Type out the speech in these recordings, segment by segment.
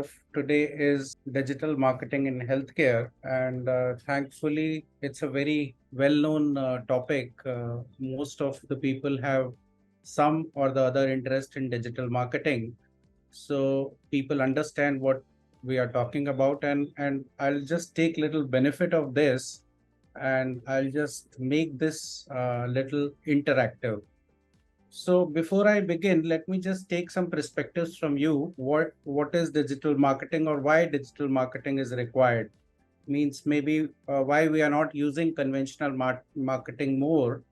of today is digital marketing in healthcare. And thankfully, it's a very well known topic. Most of the people have some or the other interest in digital marketing. So people understand what we are talking about. And I'll just take little benefit of this and I'll just make this little interactive. So before I begin, let me just take some perspectives from you. What is digital marketing or why digital marketing is required? Means maybe why we are not using conventional marketing more.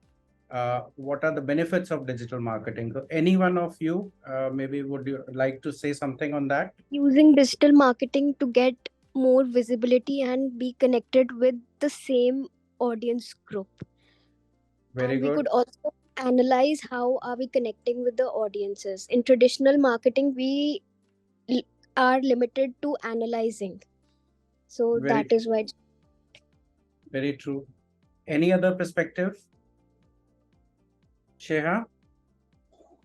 What are the benefits of digital marketing? So any one of you, maybe would you like to say something on that? Using digital marketing to get more visibility and be connected with the same audience group. Very And we good. could also analyze how are we connecting with the audiences. In traditional marketing, we l- are limited to analyzing. So Very, that is why. very true. Any other perspective, Sheha?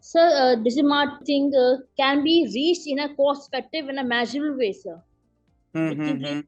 So, digital marketing can be reached in a cost-effective and a measurable way, sir. It increases Mm-hmm.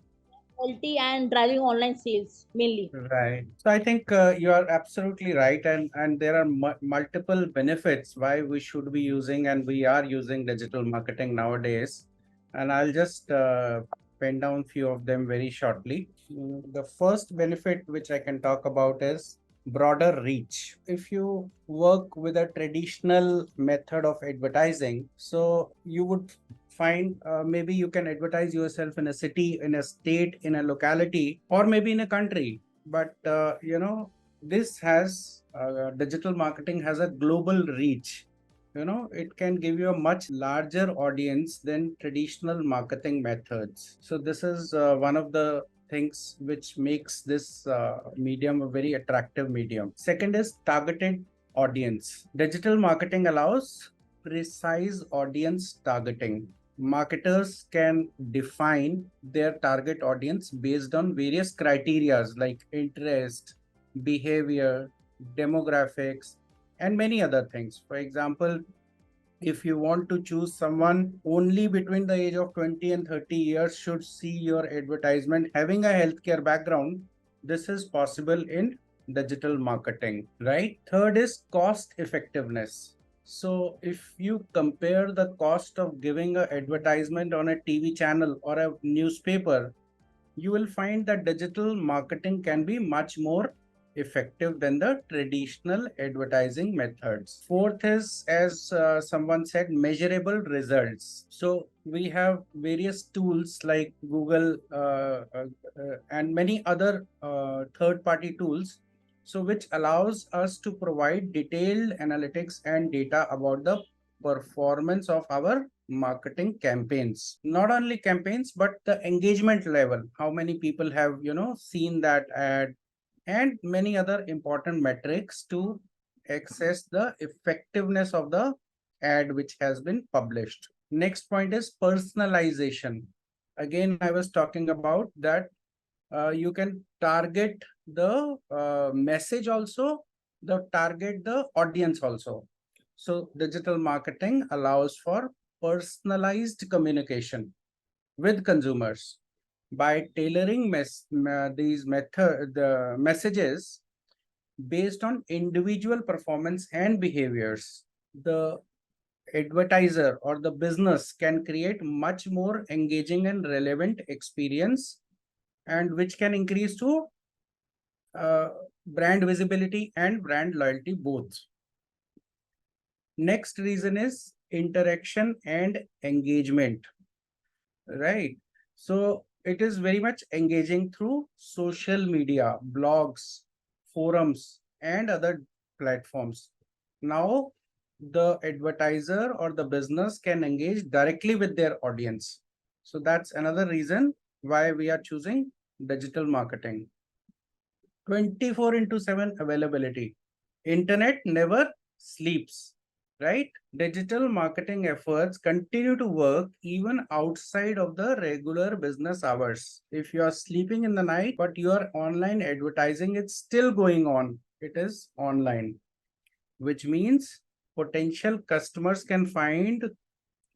quality and driving online sales mainly. Right. So I think you are absolutely right, and there are multiple benefits why we should be using and we are using digital marketing nowadays. And I'll just pen down few of them very shortly. The first benefit which I can talk about is broader reach. If you work with a traditional method of advertising, so you would find maybe you can advertise yourself in a city, in a state, in a locality, or maybe in a country. But this has digital marketing has a global reach. It can give you a much larger audience than traditional marketing methods. So this is one of the things which makes this medium a very attractive medium. Second is targeted audience. Digital marketing allows precise audience targeting. Marketers can define their target audience based on various criterias like interest, behavior, demographics, and many other things. For example, if you want to choose someone only between the age of 20 and 30 years should see your advertisement having a healthcare background, this is possible in digital marketing, right? Third is cost effectiveness. So if you compare the cost of giving an advertisement on a TV channel or a newspaper, you will find that digital marketing can be much more effective than the traditional advertising methods. Fourth is, as someone said, measurable results. So we have various tools like Google and many other third-party tools, so which allows us to provide detailed analytics and data about the performance of our marketing campaigns. Not only campaigns, but the engagement level, how many people have seen that ad, and many other important metrics to assess the effectiveness of the ad which has been published. Next point is personalization. Again, I was talking about that you can target the message also, the target the audience also. So digital marketing allows for personalized communication with consumers by tailoring the messages based on individual performance and behaviors. The advertiser or the business can create much more engaging and relevant experience, and which can increase to uh, brand visibility and brand loyalty both. Next reason is interaction and engagement, right? So it is very much engaging through social media, blogs, forums, and other platforms. Now, the advertiser or the business can engage directly with their audience. So that's another reason why we are choosing digital marketing. 24 into 7 availability. Internet never sleeps, right? Digital marketing efforts continue to work even outside of the regular business hours. If you are sleeping in the night, but your online advertising is still going on, it is online, which means potential customers can find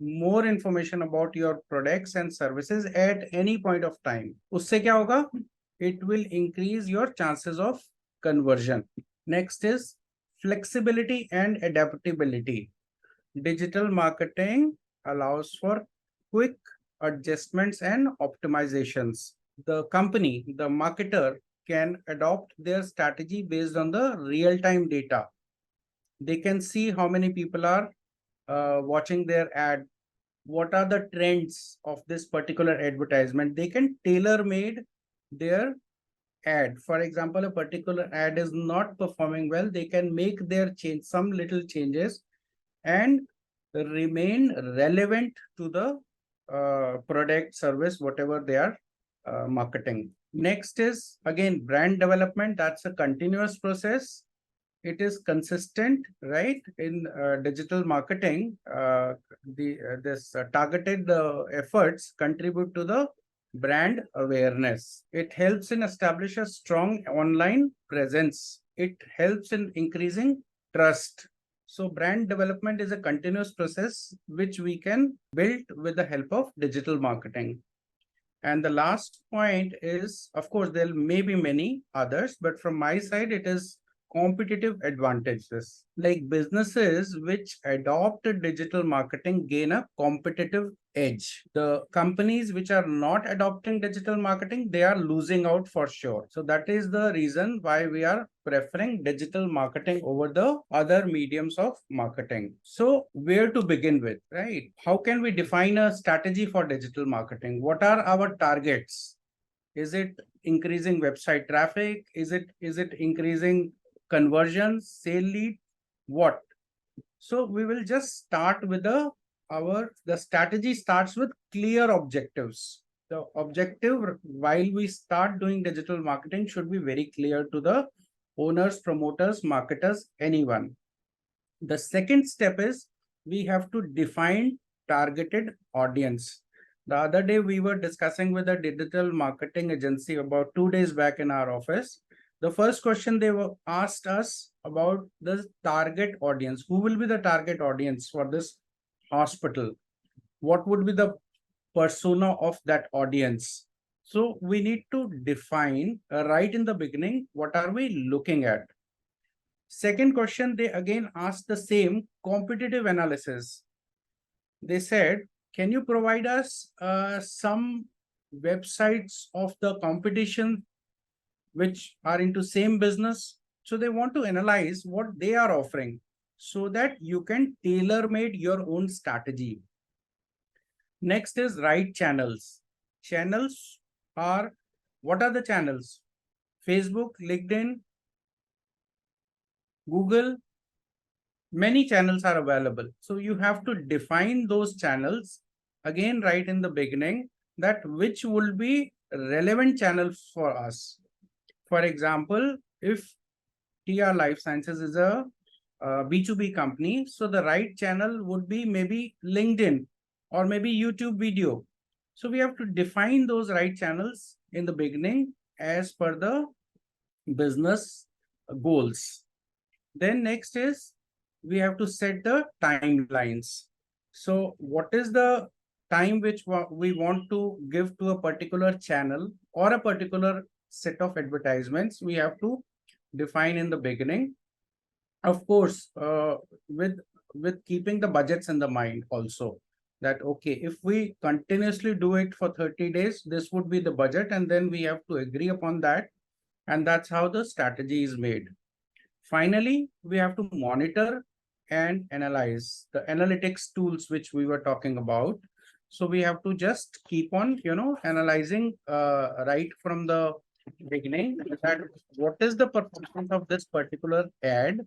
more information about your products and services at any point of time. उससे क्या होगा? It will increase your chances of conversion. Next is flexibility and adaptability. Digital marketing allows for quick adjustments and optimizations. The company, the marketer, can adopt their strategy based on the real-time data. They can see how many people are watching their ad, what are the trends of this particular advertisement. They can tailor made their ad. For example, a particular ad is not performing well, they can make their change, some little changes, and remain relevant to the product, service, whatever they are marketing. Next is again brand development. That's a continuous process. It is consistent, right? In digital marketing, this targeted efforts contribute to the brand awareness. It helps in establish a strong online presence. It helps in increasing trust. So brand development is a continuous process which we can build with the help of digital marketing. And the last point is, of course, there may be many others, but from my side, it is competitive advantages. Like businesses which adopt digital marketing gain a competitive edge. The companies which are not adopting digital marketing, they are losing out for sure. So that is the reason why we are preferring digital marketing over the other mediums of marketing. So where to begin with, right? How can we define a strategy for digital marketing? What are our targets? Is it increasing website traffic? Is it increasing conversions, sale lead? What? So we will just start with the strategy starts with clear objectives. The objective while we start doing digital marketing should be very clear to the owners, promoters, marketers, anyone. The second step is we have to define targeted audience. The other day we were discussing with a digital marketing agency about 2 days back in our office. The first question they were asked us about the target audience. Who will be the target audience for this hospital? What would be the persona of that audience? So we need to define right in the beginning, what are we looking at? Second question, they again asked the same competitive analysis. They said, can you provide us some websites of the competition which are into same business? So they want to analyze what they are offering so that you can tailor-made your own strategy. Next is right channels. Channels are, what are the channels? Facebook, LinkedIn, Google, many channels are available. So you have to define those channels again right in the beginning, that which will be relevant channels for us. For example, if TR Life Sciences is a B2B company, so the right channel would be maybe LinkedIn or maybe YouTube video. So we have to define those right channels in the beginning as per the business goals. Then next is we have to set the timelines. So what is the time which we want to give to a particular channel or a particular set of advertisements? We have to define in the beginning. Of course, with keeping the budgets in the mind also, that okay, if we continuously do it for 30 days, this would be the budget, and then we have to agree upon that, and that's how the strategy is made. Finally, we have to monitor and analyze the analytics tools which we were talking about. So we have to just keep on, analyzing right from the beginning, that what is the performance of this particular ad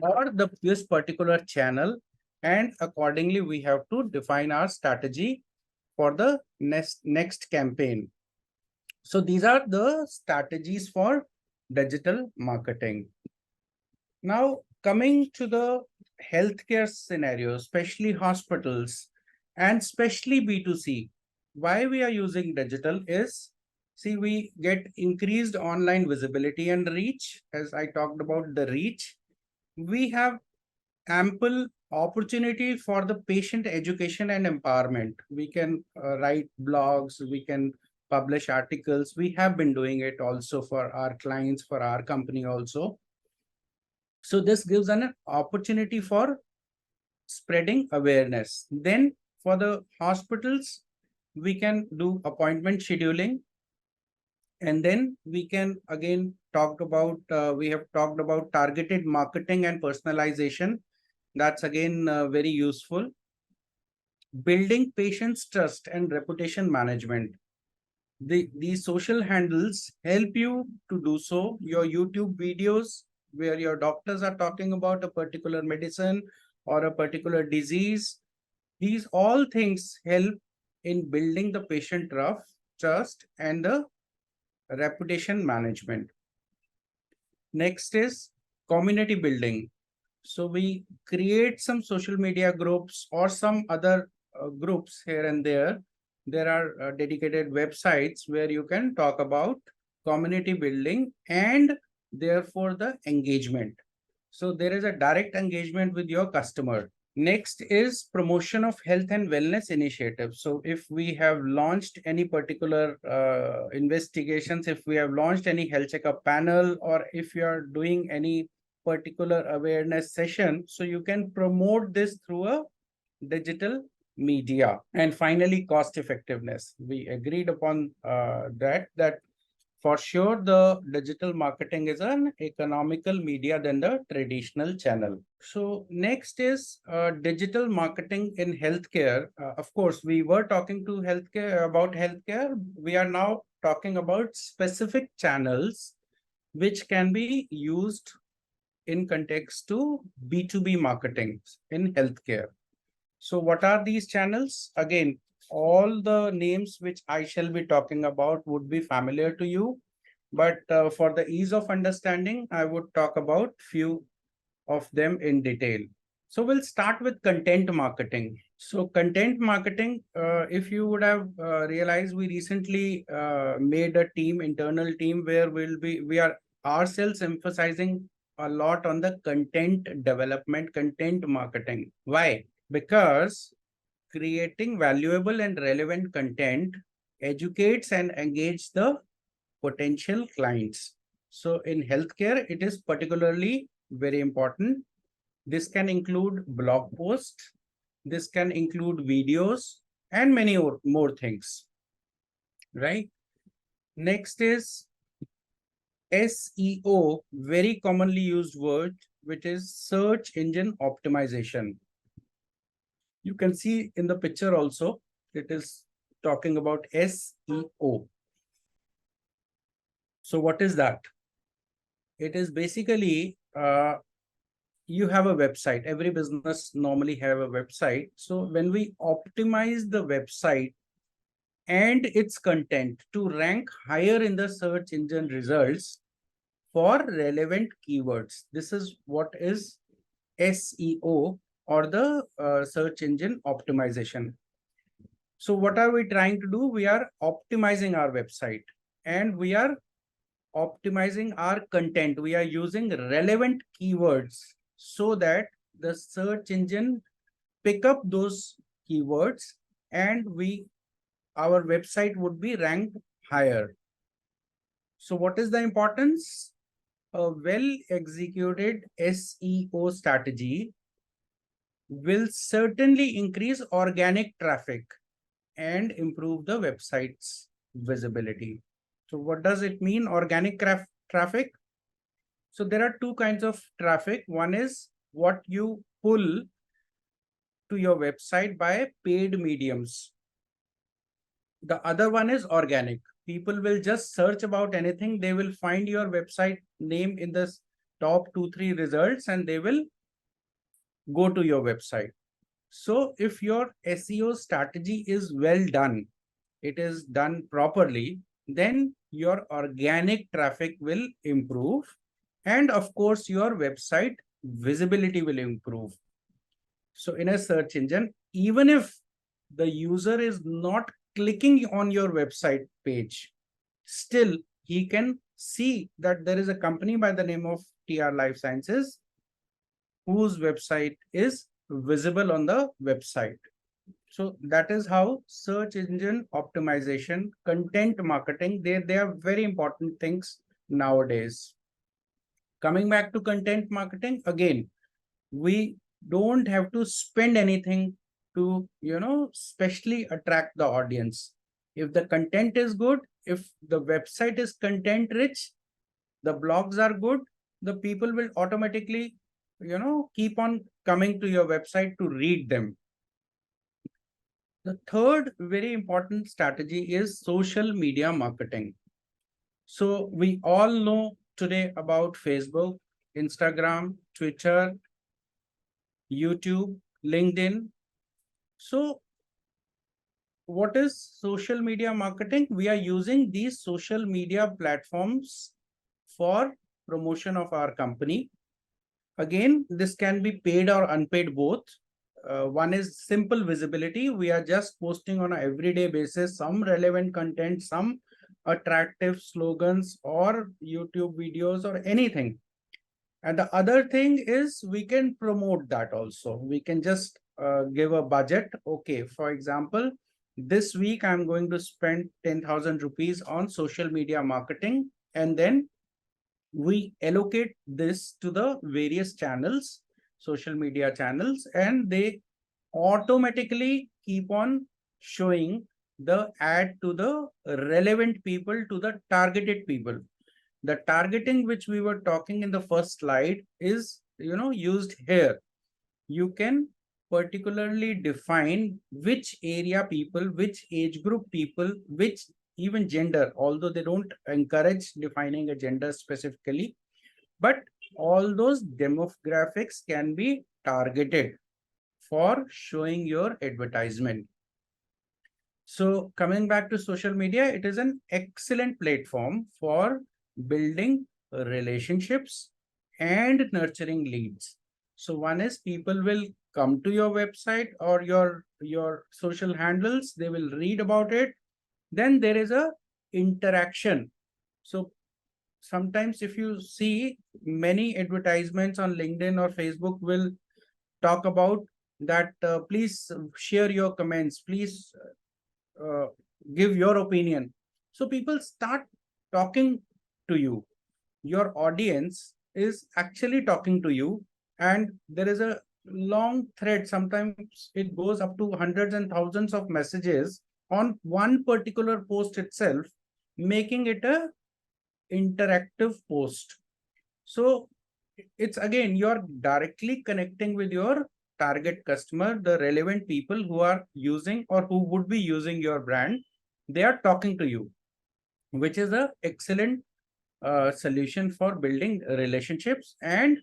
or this particular channel, and accordingly we have to define our strategy for the next campaign. So these are the strategies for digital marketing. Now, coming to the healthcare scenario, especially hospitals and especially B2C, why we are using digital is, see, we get increased online visibility and reach. As I talked about the reach, we have ample opportunity for the patient education and empowerment. We can write blogs, we can publish articles. We have been doing it also for our clients, for our company also. So this gives an opportunity for spreading awareness. Then for the hospitals, we can do appointment scheduling. And then we can again talk about, we have talked about targeted marketing and personalization. That's again very useful. Building patients' trust and reputation management. These social handles help you to do so. Your YouTube videos where your doctors are talking about a particular medicine or a particular disease, these all things help in building the patient trust and the reputation management. Next is community building. So we create some social media groups or some other groups here and there. There are dedicated websites where you can talk about community building and therefore the engagement. So there is a direct engagement with your customer. Next is promotion of health and wellness initiatives. So if we have launched any particular investigations, if we have launched any health checkup panel, or if you are doing any particular awareness session, so you can promote this through a digital media. And finally, cost effectiveness. We agreed upon that for sure, the digital marketing is an economical media than the traditional channel. So next is digital marketing in healthcare. Of course, we were talking to healthcare about healthcare. We are now talking about specific channels which can be used in context to B2B marketing in healthcare. So what are these channels? Again, all the names which I shall be talking about would be familiar to you, but for the ease of understanding, I would talk about few of them in detail. So we'll start with content marketing. So content marketing, if you would have realized, we recently made a internal team where we are ourselves emphasizing a lot on the content development, content marketing. Why? Because creating valuable and relevant content educates and engages the potential clients. So in healthcare, it is particularly very important. This can include blog posts, this can include videos, and many more things, right? Next is SEO, very commonly used word, which is search engine optimization. You can see in the picture also, it is talking about SEO. So what is that? It is basically, you have a website. Every business normally have a website. So when we optimize the website and its content to rank higher in the search engine results for relevant keywords, this is what is SEO, or the search engine optimization. So what are we trying to do? We are optimizing our website and we are optimizing our content. We are using relevant keywords so that the search engine pick up those keywords and our website would be ranked higher. So what is the importance? A well executed SEO strategy will certainly increase organic traffic and improve the website's visibility. So what does it mean, organic traffic? So there are two kinds of traffic. One is what you pull to your website by paid mediums. The other one is organic. People will just search about anything. They will find your website name in the top 2-3 results and they will go to your website. So if your SEO strategy is well done, it is done properly, then your organic traffic will improve. And of course, your website visibility will improve. So in a search engine, even if the user is not clicking on your website page, still he can see that there is a company by the name of TR Life Sciences whose website is visible on the website. So that is how search engine optimization, content marketing, they are very important things nowadays. Coming back to content marketing, again, we don't have to spend anything to, specially attract the audience. If the content is good, if the website is content rich, the blogs are good, the people will automatically, keep on coming to your website to read them. The third very important strategy is social media marketing. So we all know today about Facebook, Instagram, Twitter, YouTube, LinkedIn. So what is social media marketing? We are using these social media platforms for promotion of our company. Again, this can be paid or unpaid both. One is simple visibility. We are just posting on an everyday basis some relevant content, some attractive slogans or YouTube videos or anything. And the other thing is we can promote that also. We can just give a budget. Okay, for example, this week I'm going to spend 10,000 rupees on social media marketing, and then we allocate this to the various channels, social media channels, and they automatically keep on showing the ad to the relevant people, to the targeted people. The targeting which we were talking in the first slide is, used here. You can particularly define which area people, which age group people, which even gender, although they don't encourage defining a gender specifically, but all those demographics can be targeted for showing your advertisement. So coming back to social media, it is an excellent platform for building relationships and nurturing leads. So one is people will come to your website or your social handles, they will read about it. Then there is a interaction. So sometimes if you see many advertisements on LinkedIn or Facebook will talk about that, please share your comments, please uh, give your opinion. So people start talking to you. Your audience is actually talking to you, and there is a long thread. Sometimes it goes up to hundreds and thousands of messages on one particular post itself, making it a interactive post. So it's again, you're directly connecting with your target customer, the relevant people who are using or who would be using your brand. They are talking to you, which is a excellent solution for building relationships, and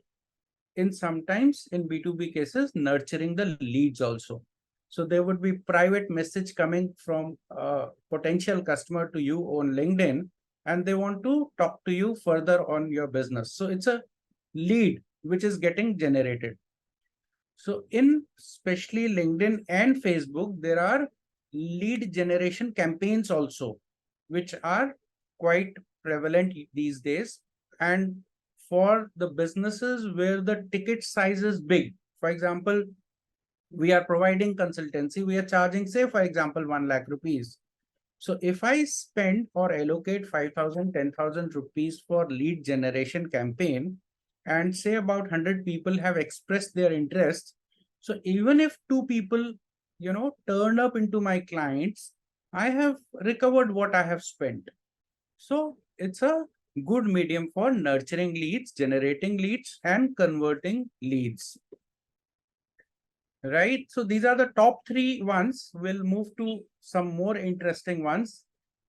in sometimes in B2B cases, nurturing the leads also. So there would be private message coming from a potential customer to you on LinkedIn, and they want to talk to you further on your business. So it's a lead which is getting generated. So in especially LinkedIn and Facebook, there are lead generation campaigns also, which are quite prevalent these days. And for the businesses where the ticket size is big, for example, we are providing consultancy, we are charging, say, for example, 1 lakh rupees. So if I spend or allocate 5,000, 10,000 rupees for lead generation campaign, and say about 100 people have expressed their interest, so even if two people, turn up into my clients, I have recovered what I have spent. So it's a good medium for nurturing leads, generating leads, and converting leads. Right. So these are the top three ones. We'll move to some more interesting ones.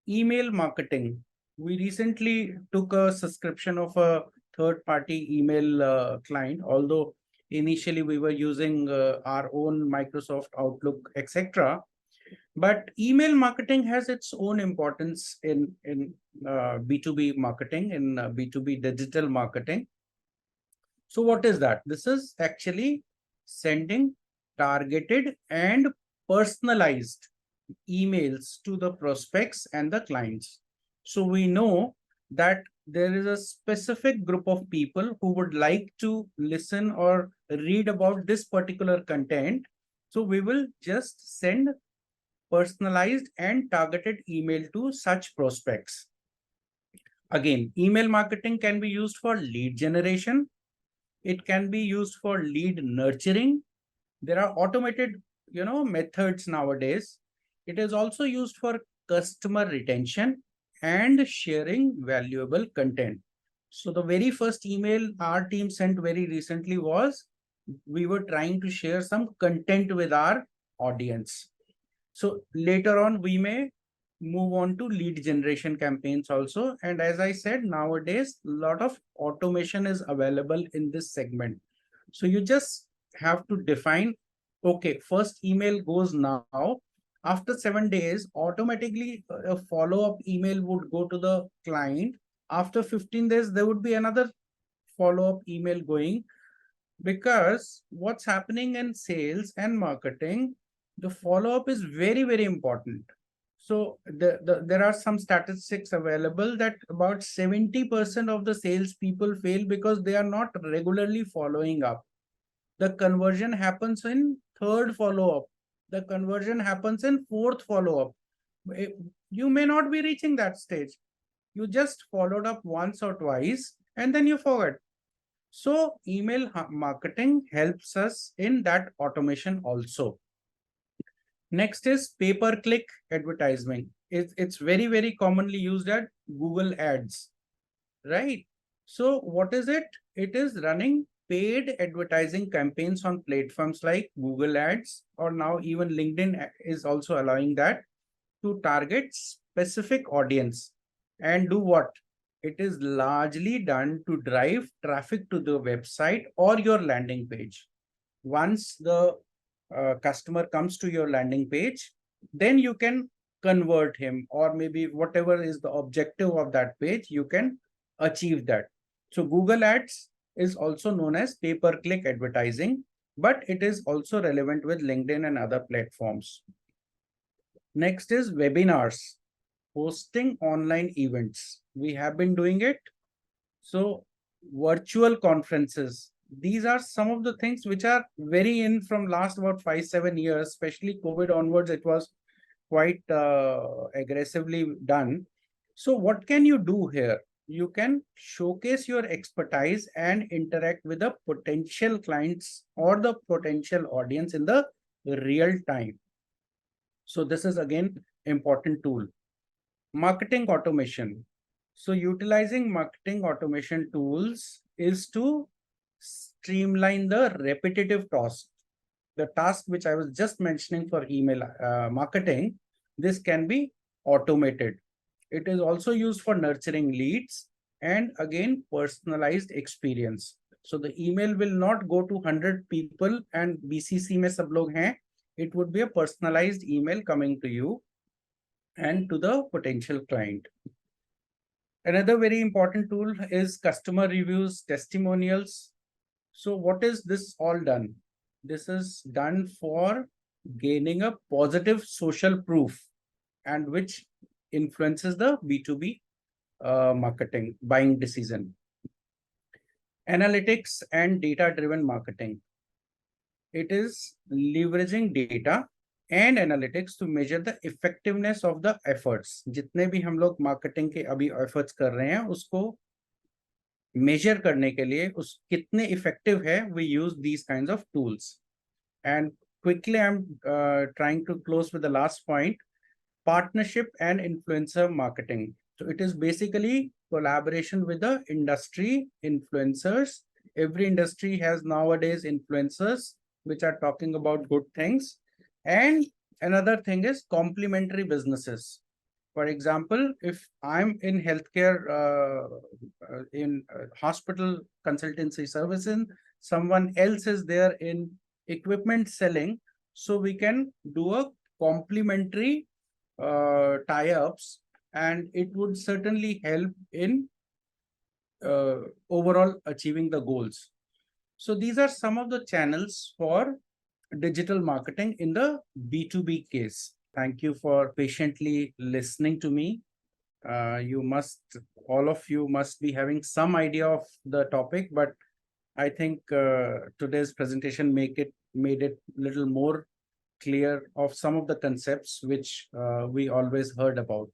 Email marketing. We recently took a subscription of a third-party email client, although initially we were using our own Microsoft Outlook, etc. But email marketing has its own importance in B2B marketing, in B2B digital marketing. So what is that? This is actually sending targeted and personalized emails to the prospects and the clients. So we know that there is a specific group of people who would like to listen or read about this particular content. So we will just send personalized and targeted email to such prospects. Again, email marketing can be used for lead generation. It can be used for lead nurturing. There are automated, methods nowadays. It is also used for customer retention and sharing valuable content. So the very first email our team sent very recently was, we were trying to share some content with our audience. So later on, we may move on to lead generation campaigns also. And as I said, nowadays, a lot of automation is available in this segment. So you just have to define, okay, first email goes now. After 7 days, automatically a follow-up email would go to the client. After 15 days, there would be another follow-up email going, because what's happening in sales and marketing, the follow-up is very, very important. So there are some statistics available that about 70% of the sales people fail because they are not regularly following up. The conversion happens in third follow-up. The conversion happens in fourth follow-up. You may not be reaching that stage. You just followed up once or twice and then you forget. So email marketing helps us in that automation also. Next is pay-per-click advertising. It's very, very commonly used at Google Ads, right? So what is it? It is running paid advertising campaigns on platforms like Google Ads, or now even LinkedIn is also allowing that, to target specific audience. And do what? It is largely done to drive traffic to the website or your landing page. Once the customer comes to your landing page, then you can convert him, or maybe whatever is the objective of that page, you can achieve that. So Google Ads is also known as pay-per-click advertising, but it is also relevant with LinkedIn and other platforms. Next is webinars, hosting online events. We have been doing it. So virtual conferences, these are some of the things which are very in from last about 5-7 years, especially COVID onwards, it was quite aggressively done. So what can you do here? You can showcase your expertise and interact with the potential clients or the potential audience in the real time. So this is again important tool. Marketing automation. So utilizing marketing automation tools is to streamline the repetitive task. The task which I was just mentioning for email marketing, this can be automated. It is also used for nurturing leads and again personalized experience. So the email will not go to 100 people and BCC में सब लोग हैं. It would be a personalized email coming to you and to the potential client. Another very important tool is customer reviews, testimonials. So what is this all done? This is done for gaining a positive social proof, and which influences the B2B marketing buying decision. Analytics and data-driven marketing. It is leveraging data and analytics to measure the effectiveness of the efforts. जितने भी हम लोग marketing के अभी efforts कर रहे हैं, उसको measure करने के लिए उस कितने effective है, we use these kinds of tools. And quickly, I'm trying to close with the last point: partnership and influencer marketing. So it is basically collaboration with the industry influencers. Every industry has nowadays influencers which are talking about good things. And another thing is complementary businesses. For example, if I'm in healthcare, in hospital consultancy services, someone else is there in equipment selling, so we can do a complementary tie-ups, and it would certainly help in overall achieving the goals. So these are some of the channels for digital marketing in the B2B case. Thank you for patiently listening to me. You must, all of you must be having some idea of the topic, but I think today's presentation made it little more clear of some of the concepts which we always heard about.